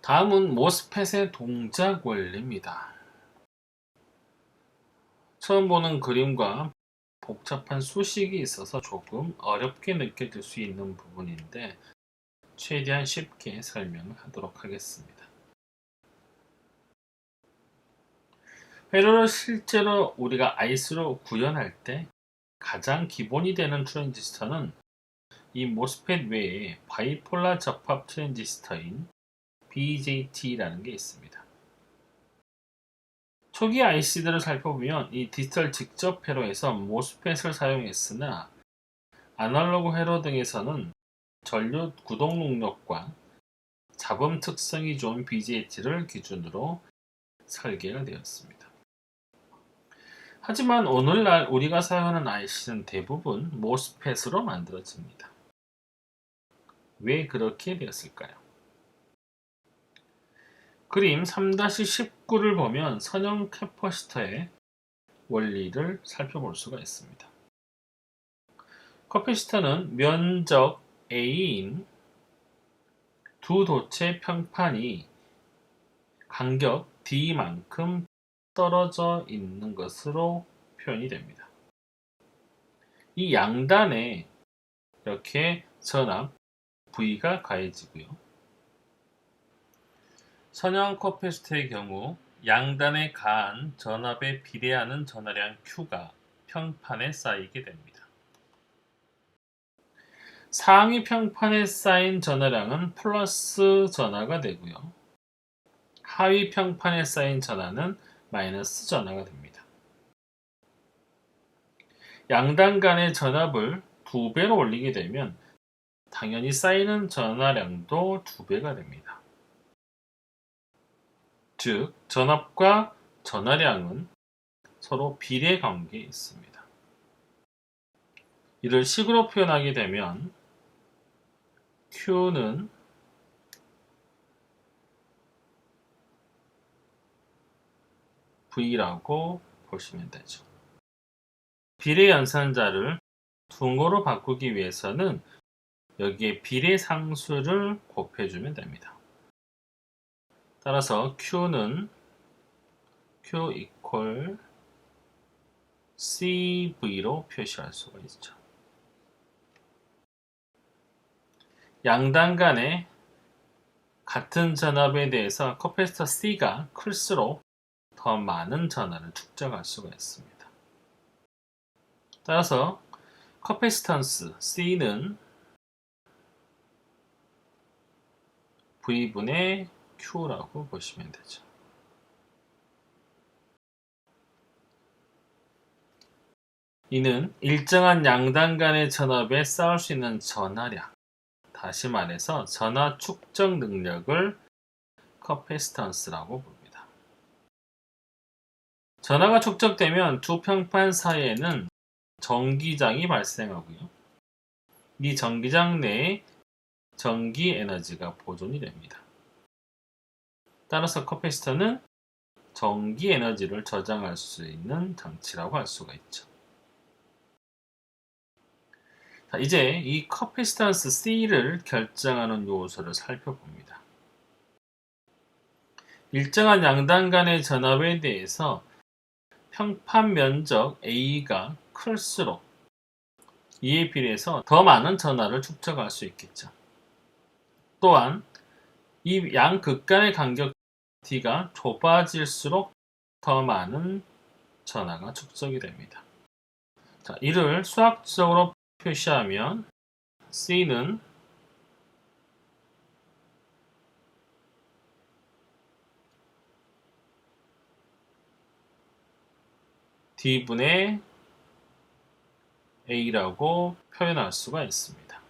다음은 모스펫의 동작 원리입니다. 처음 보는 그림과 복잡한 수식이 있어서 조금 어렵게 느껴질 수 있는 부분인데 최대한 쉽게 설명하도록 하겠습니다. 회로를 실제로 우리가 IC로 구현할 때 가장 기본이 되는 트랜지스터는 이 모스펫 외에 바이폴라 접합 트랜지스터인 BJT라는 게 있습니다. 초기 IC들을 살펴보면 이 디지털 직접 회로에서 모스펫을 사용했으나 아날로그 회로 등에서는 전류 구동 능력과 잡음 특성이 좋은 BJT를 기준으로 설계가 되었습니다. 하지만 오늘날 우리가 사용하는 IC는 대부분 모스펫으로 만들어집니다. 왜 그렇게 되었을까요? 그림 3-19를 보면 선형 캐퍼시터의 원리를 살펴볼 수가 있습니다. 캐퍼시터는 면적 A인 두 돛의 평판이 간격 D만큼 떨어져 있는 것으로 표현이 됩니다. 이 양단에 이렇게 전압 V가 가해지고요. 선형 캐퍼시터의 경우 양단에 가한 전압에 비례하는 전하량 Q가 평판에 쌓이게 됩니다. 상위 평판에 쌓인 전하량은 플러스 전하가 되고요. 하위 평판에 쌓인 전하는 마이너스 전하가 됩니다. 양단 간의 전압을 2배로 올리게 되면 당연히 쌓이는 전하량도 2배가 됩니다. 즉, 전압과 전하량은 서로 비례 관계에 있습니다. 이를 식으로 표현하게 되면 Q는 V라고 보시면 되죠. 비례 연산자를 둥으로 바꾸기 위해서는 여기에 비례 상수를 곱해주면 됩니다. 따라서 Q는 Q equal CV로 표시할 수가 있죠. 양단 간의 같은 전압에 대해서 캐퍼시터 C가 클수록 더 많은 전하를 축적할 수가 있습니다. 따라서 캐퍼시턴스 C는 V분의 Q라고 보시면 되죠. 이는 일정한 양단 간의 전압에 쌓을 수 있는 전하량, 다시 말해서 전하 축적 능력을 캐퍼시턴스라고 부릅니다. 전하가 축적되면 두 평판 사이에는 전기장이 발생하고요. 이 전기장 내에 전기 에너지가 보존이 됩니다. 따라서 캐퍼시터는 전기 에너지를 저장할 수 있는 장치라고 할 수가 있죠. 자, 이제 이 캐퍼시턴스 C를 결정하는 요소를 살펴봅니다. 일정한 양단 간의 전압에 대해서 평판 면적 A가 클수록 이에 비례해서 더 많은 전하를 축적할 수 있겠죠. 또한 이 양 극 간의 간격 D가 좁아질수록 더 많은 전하가 축적이 됩니다. 자, 이를 수학적으로 표시하면 C는 D분의 A라고 표현할 수가 있습니다.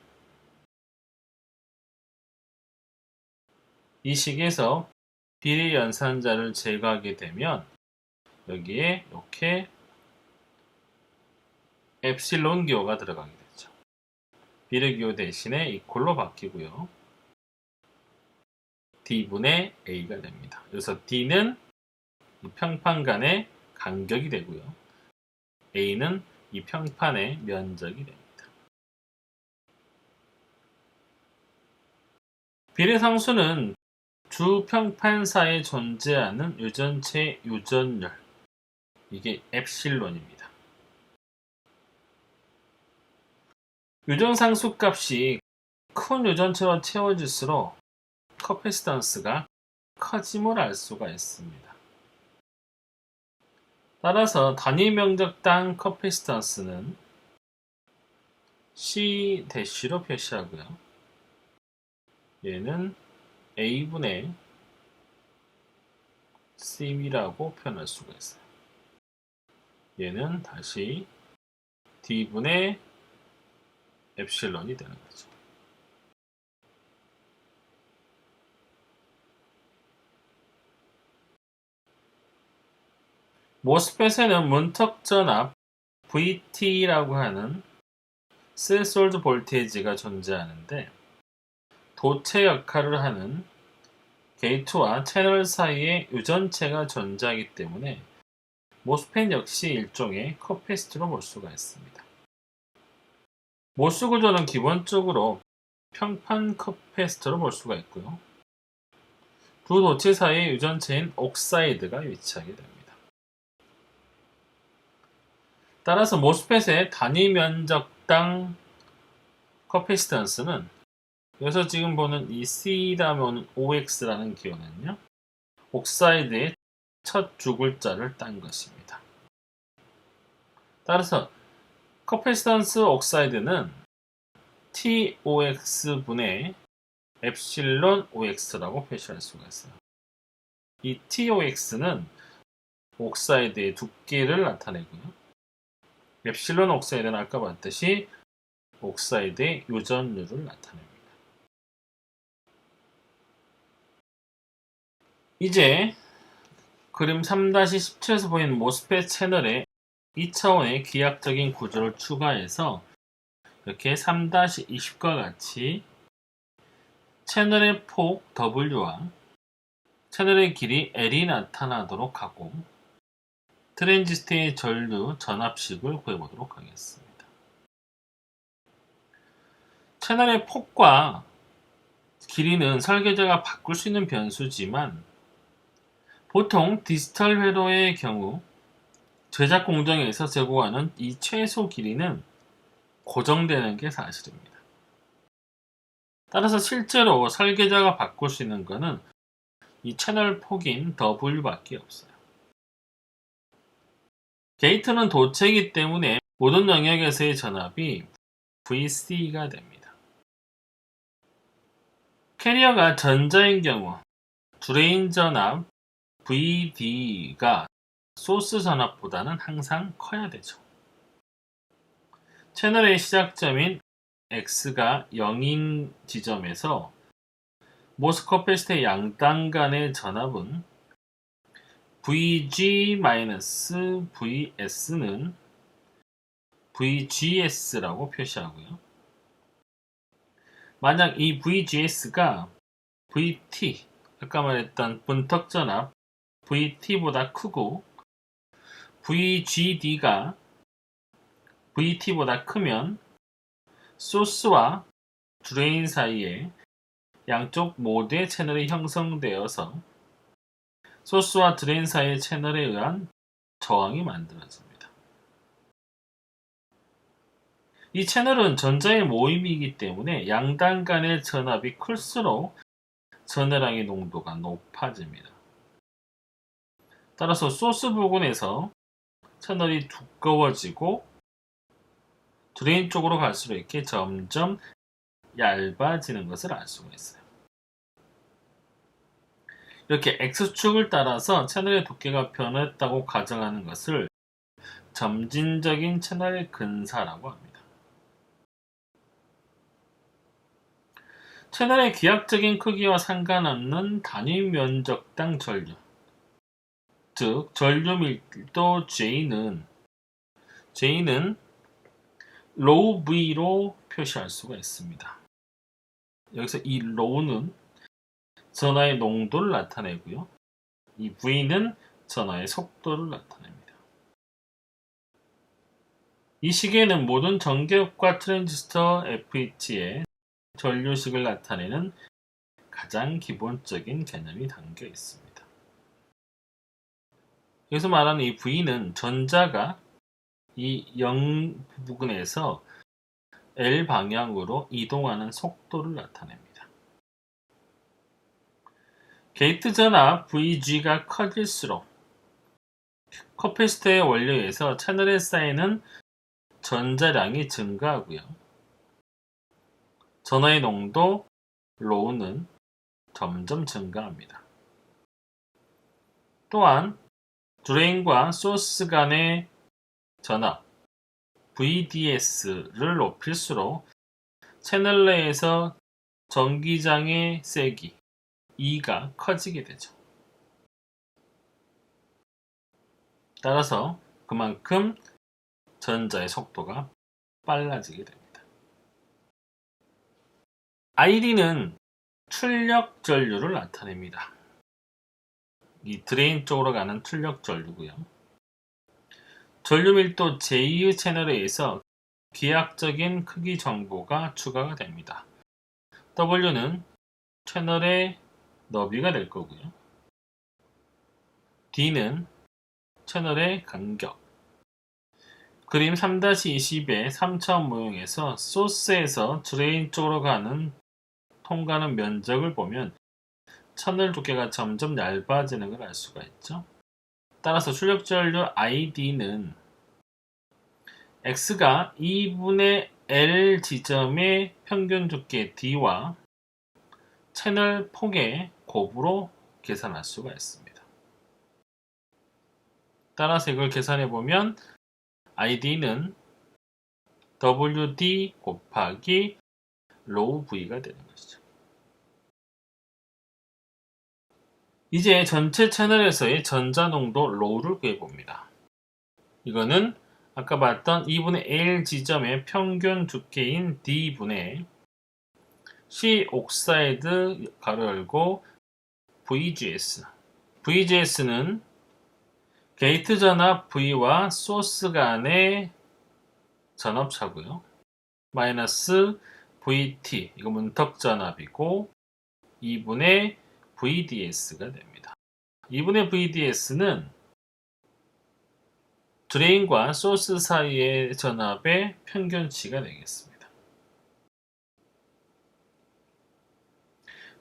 이 식에서 비례 연산자를 제거하게 되면 여기에 이렇게 엡실론 기호가 들어가게 되죠. 비례 기호 대신에 이퀄로 바뀌고요. D분의 A가 됩니다. 그래서 D는 이 평판 간의 간격이 되고요. A는 이 평판의 면적이 됩니다. 비례상수는 주 평판 사이에 존재하는 유전체 유전율, 이게 엡실론입니다. 유전상수 값이 큰 유전체로 채워질수록 커피스턴스가 커짐을 알 수가 있습니다. 따라서 단위 면적당 커피스턴스는 C-로 표시하고요. 얘는 A분의 C라고 표현할 수가 있어요. 얘는 다시 D분의 엡실론이 되는 거죠. 모스펫에는 문턱전압 VT라고 하는 스레솔드 볼테이지가 존재하는데 도체 역할을 하는 게이트와 채널 사이에 유전체가 존재하기 때문에 모스펫 역시 일종의 커패시터로 볼 수가 있습니다. 모스 구조는 기본적으로 평판 커패시터로 볼 수가 있고요. 두 도체 사이에 유전체인 옥사이드가 위치하게 됩니다. 따라서 모스펫의 단위 면적당 커패시턴스는 여기서 지금 보는 이 C라면 OX라는 기호는요, 옥사이드의 첫 두 글자를 딴 것입니다. 따라서 커패시턴스 옥사이드는 TOX분의 엡실론 OX라고 표시할 수가 있어요. 이 TOX는 옥사이드의 두께를 나타내고요. 엡실론 옥사이드는 아까 봤듯이 옥사이드의 유전율을 나타냅니다. 이제 그림 3-17에서 보이는 모스펫 채널에 2차원의 기하학적인 구조를 추가해서 이렇게 3-20과 같이 채널의 폭 W와 채널의 길이 L이 나타나도록 하고 트랜지스터의 전류 전압식을 구해보도록 하겠습니다. 채널의 폭과 길이는 설계자가 바꿀 수 있는 변수지만 보통 디지털 회로의 경우 제작 공정에서 제공하는 이 최소 길이는 고정되는 게 사실입니다. 따라서 실제로 설계자가 바꿀 수 있는 것은 이 채널 폭인 W밖에 없어요. 게이트는 도체이기 때문에 모든 영역에서의 전압이 VC가 됩니다. 캐리어가 전자인 경우 드레인 전압 VD가 소스 전압보다는 항상 커야 되죠. 채널의 시작점인 X가 0인 지점에서 모스 커패시터의 양당 간의 전압은 VG-VS는 VGS라고 표시하고요. 만약 이 VGS가 VT, 아까 말했던 분턱 전압 VT보다 크고 VGD가 VT보다 크면 소스와 드레인 사이에 양쪽 모두의 채널이 형성되어서 소스와 드레인 사이의 채널에 의한 저항이 만들어집니다. 이 채널은 전자의 모임이기 때문에 양당 간의 전압이 클수록 전해량의 농도가 높아집니다. 따라서 소스 부근에서 채널이 두꺼워지고 드레인 쪽으로 갈수록 이렇게 점점 얇아지는 것을 알 수가 있어요. 이렇게 X축을 따라서 채널의 두께가 변했다고 가정하는 것을 점진적인 채널 근사라고 합니다. 채널의 기하학적인 크기와 상관없는 단위 면적당 전류, 즉 전류 밀도 J는 로우 V로 표시할 수가 있습니다. 여기서 이 로우는 전하의 농도를 나타내고요. 이 V는 전하의 속도를 나타냅니다. 이 시계는 모든 전기효과 트랜지스터 FET의 전류식을 나타내는 가장 기본적인 개념이 담겨 있습니다. 여기서 말하는 이 V는 전자가 이 0 부근에서 L 방향으로 이동하는 속도를 나타냅니다. 게이트 전압 VG가 커질수록 커패시터의 원료에서 채널에 쌓이는 전자량이 증가하고요. 전하의 농도 로우는 점점 증가합니다. 또한 드레인과 소스 간의 전압 VDS를 높일수록 채널 내에서 전기장의 세기 E가 커지게 되죠. 따라서 그만큼 전자의 속도가 빨라지게 됩니다. ID는 출력 전류를 나타냅니다. 이 드레인 쪽으로 가는 출력 전류고요. 전류 밀도 J의 채널에 의해서 기하학적인 크기 정보가 추가가 됩니다. W는 채널의 너비가 될 거고요. D는 채널의 간격. 그림 3-20의 3차원 모형에서 소스에서 드레인 쪽으로 통과하는 면적을 보면 채널 두께가 점점 얇아지는 걸 알 수가 있죠. 따라서 출력 전류 ID는 X가 2분의 L 지점의 평균 두께 D와 채널 폭의 곱으로 계산할 수가 있습니다. 따라서 이걸 계산해 보면 ID는 WD 곱하기 로우 V가 되는 것이죠. 이제 전체 채널에서의 전자농도 로우를 구해봅니다. 이거는 아까 봤던 2분의 L 지점의 평균 두께인 D분의 C 옥사이드 가로 열고 VGS. VGS는 게이트 전압 V와 소스 간의 전압차고요. 마이너스 VT, 이거 문턱 전압이고 2분의 VDS가 됩니다. 2분의 VDS는 드레인과 소스 사이의 전압의 평균치가 되겠습니다.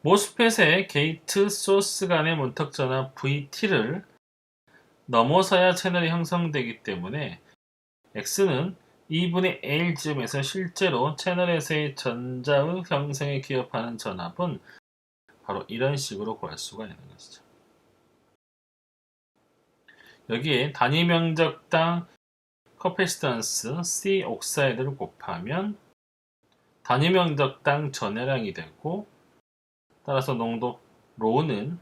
모스펫의 게이트 소스 간의 문턱 전압 VT를 넘어서야 채널이 형성되기 때문에 X는 2분의 L 지점에서 실제로 채널에서의 전자의 형성에 기업하는 전압은 바로 이런 식으로 구할 수가 있는 것이죠. 여기에 단위 면적당 커패시턴스 C 옥사이드를 곱하면 단위 면적당 전해량이 되고, 따라서 농도 로는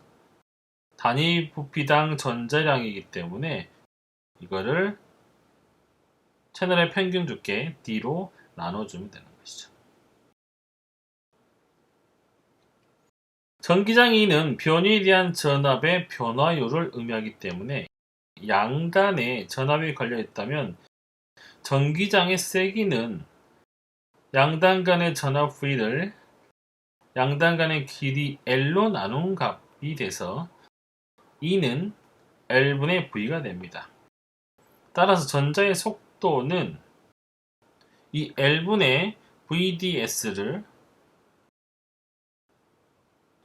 단위 부피당 전자량이기 때문에 이거를 채널의 평균 두께 D로 나눠주면 되는 것이죠. 전기장 E는 변이에 대한 전압의 변화율을 의미하기 때문에 양단에 전압이 걸려 있다면 전기장의 세기는 양단 간의 전압 V를 양단 간의 길이 L로 나눈 값이 돼서 E는 L분의 V가 됩니다. 따라서 전자의 속도는 이 L분의 VDS를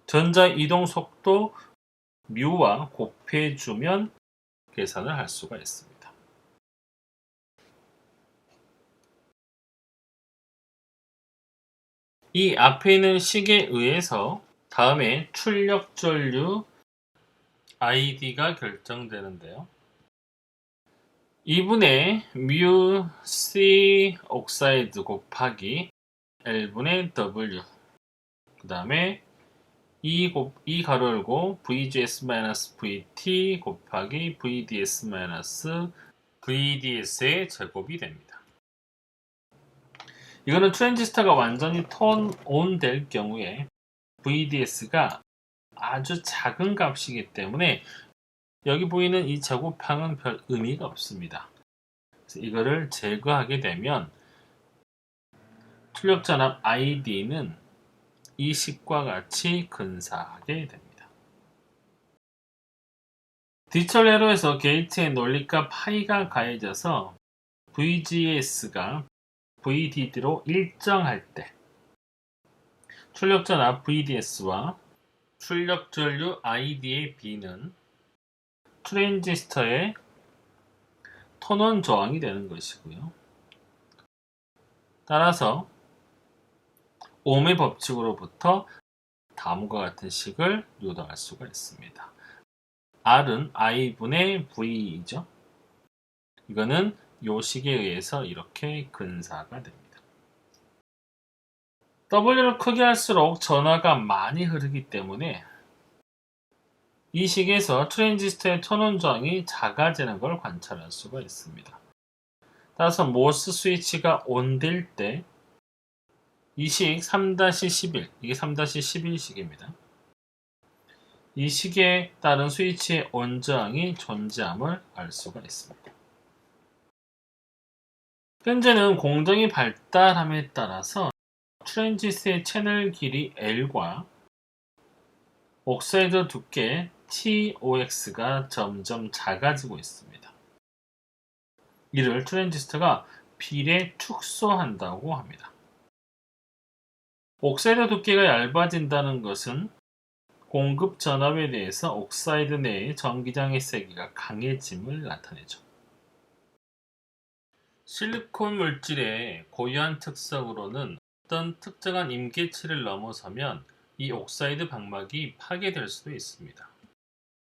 전자 이동 속도 뮤와 곱해주면 계산을 할 수가 있습니다. 이 앞에 있는 식에 의해서 다음에 출력 전류 ID가 결정되는데요. 2분의 뮤 C 옥사이드 곱하기 L분의 W, 그 다음에 E 가로 열고 VGS-VT 곱하기 VDS-VDS의 제곱이 됩니다. 이거는 트랜지스터가 완전히 턴 온 될 경우에 VDS가 아주 작은 값이기 때문에 여기 보이는 이 제곱항은 별 의미가 없습니다. 그래서 이거를 제거하게 되면 출력 전압 ID는 이 식과 같이 근사하게 됩니다. 디지털 회로에서 게이트의 논리값 파이가 가해져서 VGS가 VDD로 일정할 때 출력전압 VDS와 출력 전류 ID의 B는 트랜지스터의 턴온 저항이 되는 것이고요. 따라서 옴의 법칙으로부터 다음과 같은 식을 유도할 수가 있습니다. R은 I분의 V이죠. 이거는 요 식에 의해서 이렇게 근사가 됩니다. W를 크게 할수록 전하가 많이 흐르기 때문에 이 식에서 트랜지스터의 턴온 저항이 작아지는 걸 관찰할 수가 있습니다. 따라서 모스 스위치가 온될 때 이 식 3-11, 이게 3-11식입니다. 이 식에 따른 스위치의 온 저항이 존재함을 알 수가 있습니다. 현재는 공정이 발달함에 따라서 트랜지스터의 채널 길이 L과 옥사이드 두께 TOX가 점점 작아지고 있습니다. 이를 트랜지스터가 비례 축소한다고 합니다. 옥사이드 두께가 얇아진다는 것은 공급 전압에 대해서 옥사이드 내의 전기장의 세기가 강해짐을 나타내죠. 실리콘 물질의 고유한 특성으로는 어떤 특정한 임계치를 넘어서면 이 옥사이드 방막이 파괴될 수도 있습니다.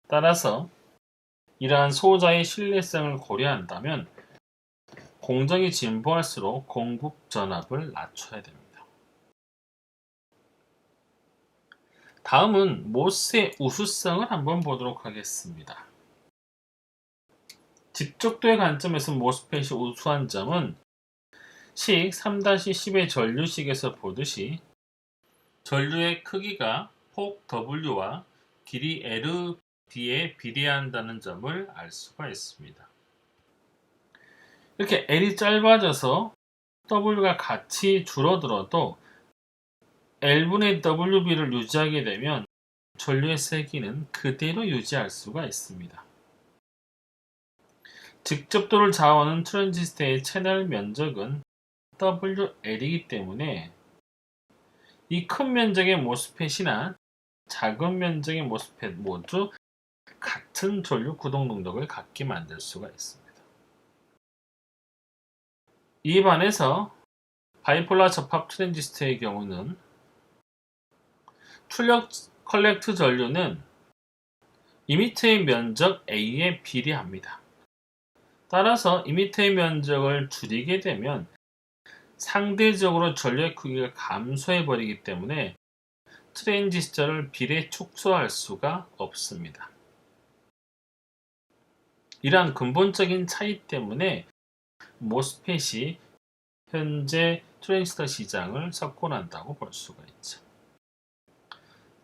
따라서 이러한 소자의 신뢰성을 고려한다면 공정이 진보할수록 공급 전압을 낮춰야 됩니다. 다음은 모스의 우수성을 한번 보도록 하겠습니다. 집적도의 관점에서 모스펫이 우수한 점은 식 3-10의 전류식에서 보듯이 전류의 크기가 폭 W와 길이 LD에 비례한다는 점을 알 수가 있습니다. 이렇게 L이 짧아져서 W가 같이 줄어들어도 L분의 WB를 유지하게 되면 전류의 세기는 그대로 유지할 수가 있습니다. 직접도를 좌우하는 트랜지스터의 채널 면적은 WL이기 때문에 이 큰 면적의 모스펫이나 작은 면적의 모스펫 모두 같은 전류 구동 능력을 갖게 만들 수가 있습니다. 이에 반해서 바이폴라 접합 트랜지스터의 경우는 출력 컬렉트 전류는 이미터의 면적 A에 비례합니다. 따라서 이미터의 면적을 줄이게 되면 상대적으로 전류의 크기가 감소해 버리기 때문에 트랜지스터를 비례 축소할 수가 없습니다. 이러한 근본적인 차이 때문에 모스펫이 현재 트랜지스터 시장을 석권한다고 볼 수가 있죠.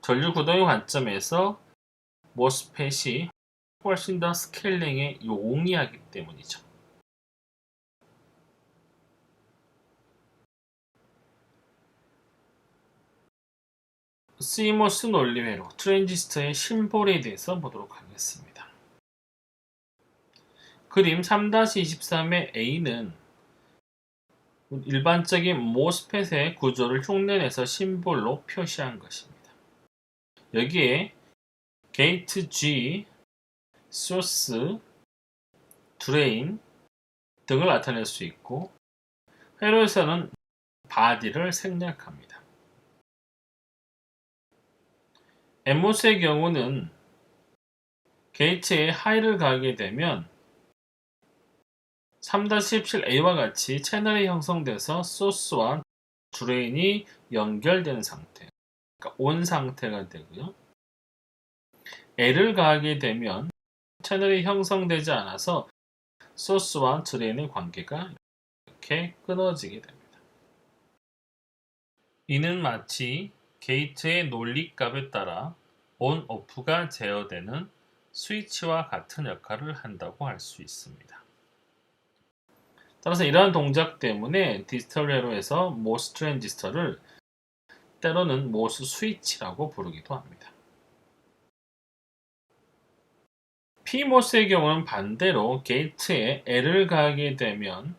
전류 구동의 관점에서 모스펫이 훨씬 더 스케일링에 용이하기 때문이죠. CMOS 논리회로 트랜지스터의 심볼에 대해서 보도록 하겠습니다. 그림 3-23의 A는 일반적인 모스펫의 구조를 흉내내서 심볼로 표시한 것입니다. 여기에 게이트 G, 소스, 드레인 등을 나타낼 수 있고 회로에서는 바디를 생략합니다. MOS의 경우는 게이트에 하이를 가하게 되면 3-17A와 같이 채널이 형성돼서 소스와 드레인이 연결되는 상태, 그러니까 온 상태가 되고요. L을 가하게 되면 채널이 형성되지 않아서 소스와 드레인의 관계가 이렇게 끊어지게 됩니다. 이는 마치 게이트의 논리값에 따라 온, 오프가 제어되는 스위치와 같은 역할을 한다고 할 수 있습니다. 따라서 이러한 동작 때문에 디지털 회로에서 모스 트랜지스터를 때로는 모스 스위치라고 부르기도 합니다. PMOS의 경우는 반대로 게이트에 L을 가하게 되면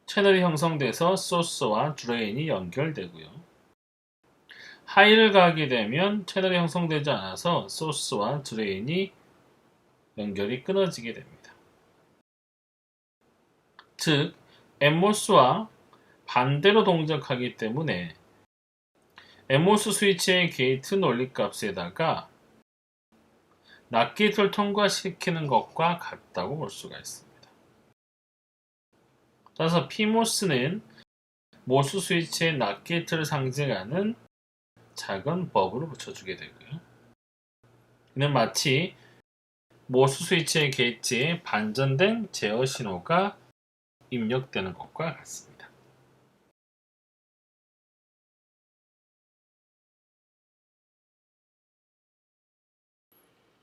채널이 형성돼서 소스와 드레인이 연결되고요. 하이를 가하게 되면 채널이 형성되지 않아서 소스와 드레인이 연결이 끊어지게 됩니다. 즉, NMOS와 반대로 동작하기 때문에 NMOS 스위치의 게이트 논리값에다가 낫게이트를 통과시키는 것과 같다고 볼 수가 있습니다. 따라서 PMOS는 모스 스위치의 낫게이트를 상징하는 작은 버블을 붙여주게 되고요. 이는 마치 모스 스위치의 게이트에 반전된 제어 신호가 입력되는 것과 같습니다.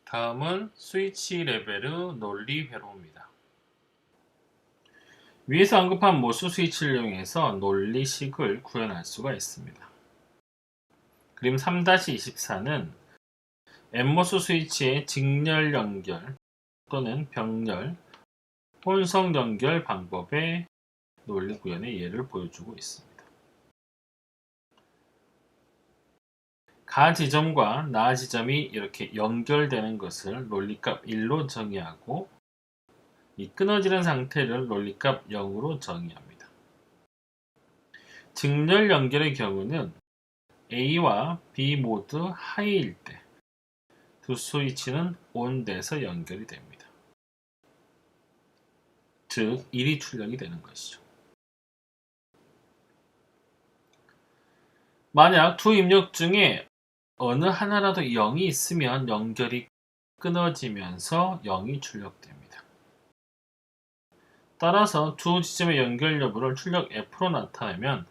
다음은 스위치 레벨의 논리 회로입니다. 위에서 언급한 모스 스위치를 이용해서 논리식을 구현할 수가 있습니다. 그림 3-24는 NMOS 스위치의 직렬 연결 또는 병렬, 혼성 연결 방법의 논리 구현의 예를 보여주고 있습니다. 가 지점과 나 지점이 이렇게 연결되는 것을 논리값 1로 정의하고 이 끊어지는 상태를 논리값 0으로 정의합니다. 직렬 연결의 경우는 A와 B 모두 하이일 때 두 스위치는 온돼서 연결이 됩니다. 즉 1이 출력이 되는 것이죠. 만약 두 입력 중에 어느 하나라도 0이 있으면 연결이 끊어지면서 0이 출력됩니다. 따라서 두 지점의 연결 여부를 출력 F로 나타내면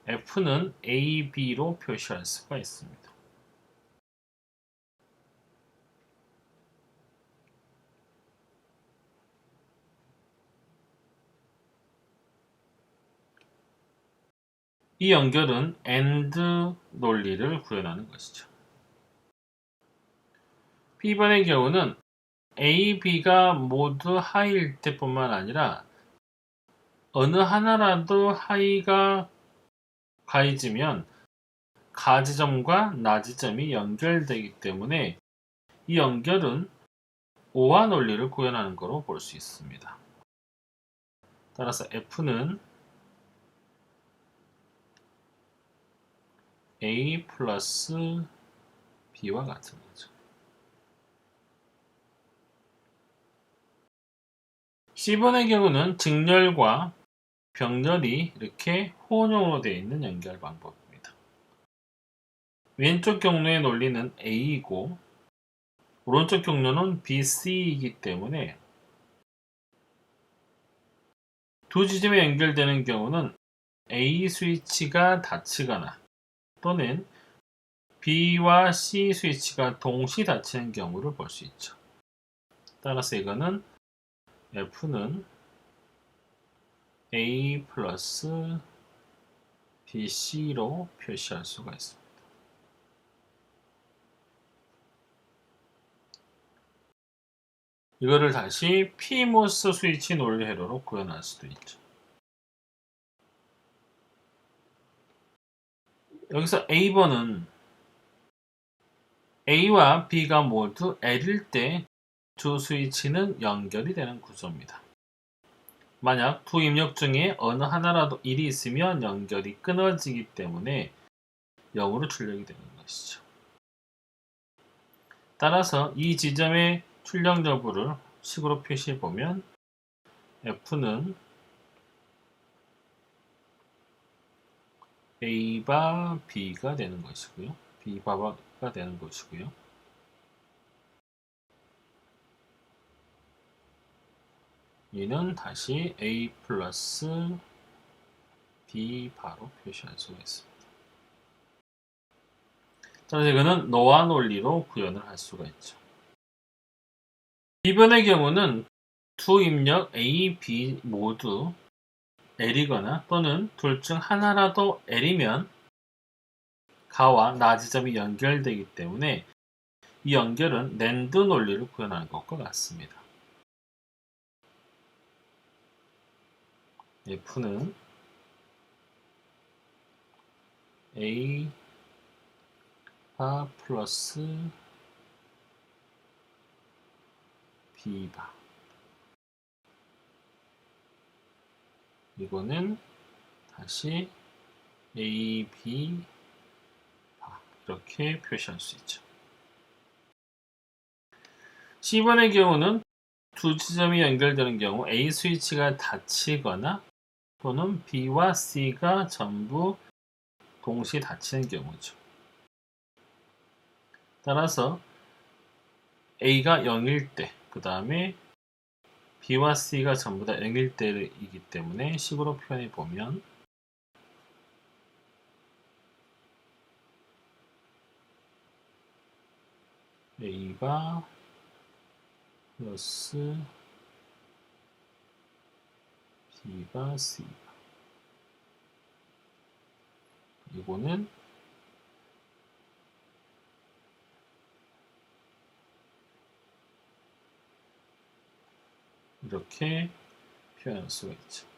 F는 A, B로 표시할 수가 있습니다. 이 연결은 AND 논리를 구현하는 것이죠. B번의 경우는 A, B가 모두 하이일 때뿐만 아니라 어느 하나라도 하이가 가해지면 가 지점과 나 지점이 연결되기 때문에 이 연결은 OR 논리를 구현하는 것으로 볼 수 있습니다. 따라서 F는 A 플러스 B와 같은 거죠. C번의 경우는 직렬과 병렬이 이렇게 혼용으로 되어 있는 연결 방법입니다. 왼쪽 경로의 논리는 A이고 오른쪽 경로는 BC이기 때문에 두 지점에 연결되는 경우는 A 스위치가 닫히거나 또는 B와 C 스위치가 동시 닫히는 경우를 볼 수 있죠. 따라서 이거는 F는 A 플러스 BC로 표시할 수가 있습니다. 이거를 다시 PMOS 스위치 논리 회로로 구현할 수도 있죠. 여기서 A번은 A와 B가 모두 L일 때 두 스위치는 연결이 되는 구조입니다. 만약 두 입력 중에 어느 하나라도 1이 있으면 연결이 끊어지기 때문에 0으로 출력이 되는 것이죠. 따라서 이 지점의 출력 여부를 식으로 표시해 보면 F는 A바 B가 되는 것이고요. B바가 되는 것이고요. 이는 다시 A 플러스 B바로 표시할 수가 있습니다. 따라서 이거는 노아 논리로 구현을 할 수가 있죠. B번의 경우는 두 입력 A, B 모두 L이거나 또는 둘 중 하나라도 L이면 가와 나 지점이 연결되기 때문에 이 연결은 낸드 논리를 구현하는 것과 같습니다. F는 A 바 플러스 B 바, 이거는 다시 A, B 바, 이렇게 표시할 수 있죠. C번의 경우는 두 지점이 연결되는 경우 A 스위치가 닫히거나 또는 B와 C가 전부 동시에 닫히는 경우죠. 따라서 A가 0일 때, 그 다음에 B와 C가 전부 다 0일 때이기 때문에 식으로 표현해 보면 A바 플러스 B바 C바, 이거는 이렇게 표현할 수가 있죠.